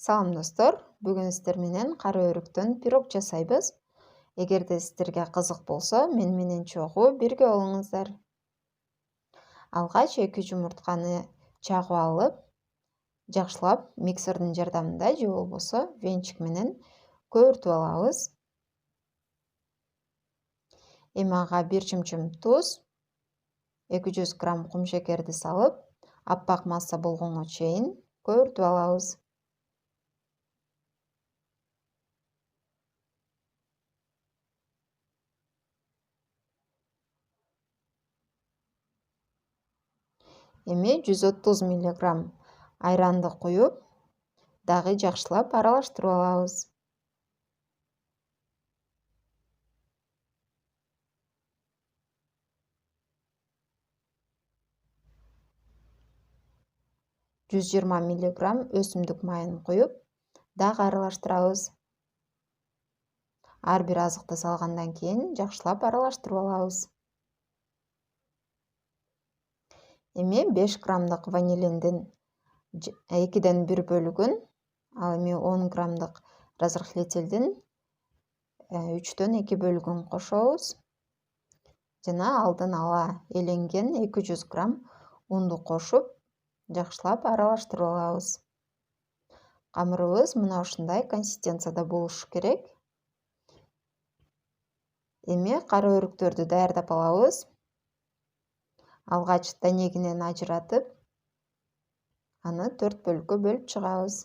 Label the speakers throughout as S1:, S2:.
S1: Салам достор, бүгін сіздер менен қара өріктен пирог жасайбыз. Эгерде сіздерге қызық болса, менен чогуу бирге болуңуздар. Алгач 2 жумуртканы чагып алып, жакшылап миксердин жардамында же болбосо венчик менен көөртүп алабыз. Эми ага 1 чымчым туз, 200 грамм кумшекерди салып, аппак масса болгонго чейин көөртүп алабыз. Эми 130 мг айранды куюп, дагы жакшылап аралаштырып алабыз. Жүз 120 мг өсүмдүк майын куюп, дагы аралаштырабыз. Ар бир азыкты салгандан кийин жакшылап аралаштырып алабыз. Эми 5 граммдык ванилиндин 2ден 1 бөлүгүн, ал эми 10 граммдык разрыхлительдин 3дөн 2 бөлүгүн кошобуз. Жана алдын ала эленген 200 грамм унду кошуп, жакшылап аралаштырып алабыз. Камырыбыз мына ушундай консистенцияда болушу керек. Эми кара өрүктөрдү даярдап алабыз. Алгач данегинен ажыратып, аны 4 бөлүккө бөлүп чыгабыз.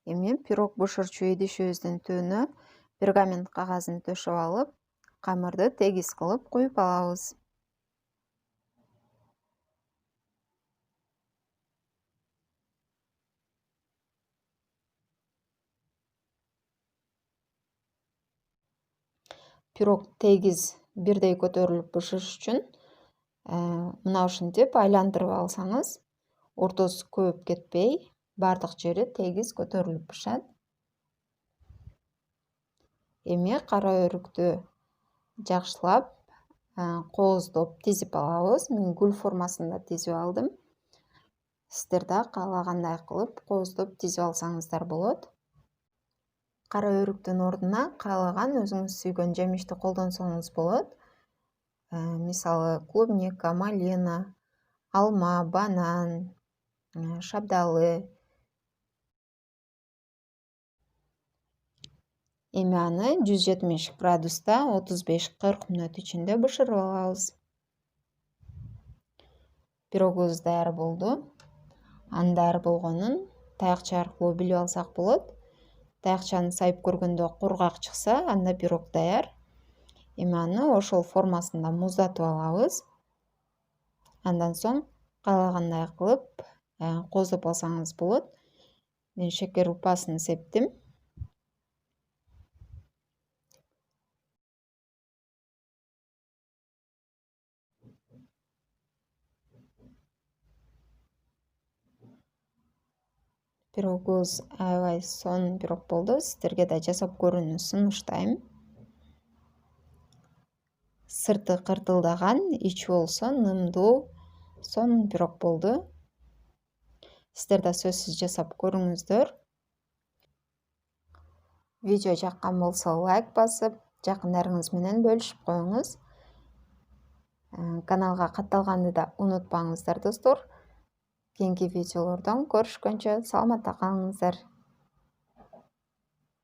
S1: Эми пирог бышырчу идишибиздин түбүнө пергамент кагазын төшөп алып, камырды тегиз кылып куюп алабыз. Пирог тегиз бирдей көтөрүлүп бышыш үчүн мына ушинтип айландырып алсаңыз, ортосу көбүп кетпей, бардык жери тегиз көтөрүлүп бышат. Эми кара өрүктү жакшылап кооздоп тизип алабыз. Мен гүл формасында тизип алдым. Сиздер да каалагандай кылып кооздоп тизип алсаңыздар болот. Кара өрүктүн ордуна каалаган өзүңүз сүйгөн жемишти колдонсоңуз болот. Мисалы клубника, малина, алма, банан, шабдалы. Эми аны 170 градуста 35-40 мүнөт ичинде бышырып алабыз. Пирогубуз даяр болду. Анын даяр болгонун таякча аркылуу билип алсак болот. Таякчаны сайып көргөндө кургак чыкса, анда пирог даяр. Эми аны ошол формасында муздатып алабыз. Андан соң каалагандай кылып кооздоп алсаңыз болот. Мен шекер упасын септим. Пирогубуз аябай сонун пирог болду. Сиздерге да жасап көрүүнү сунуштайм. Сырты кыртылдаган, ичи болсо нымдуу, сонун пирог болду. Сиздер да сөзсүз жасап көрүңүздөр. Видео жаккан болсо лайк басып, жакындарыңыз менен бөлүшүп коюңуз. Каналга катталганды да унутпаңыздар достор. Кийинки видеолордон көрүшкөнчө саламатта калыңыздар.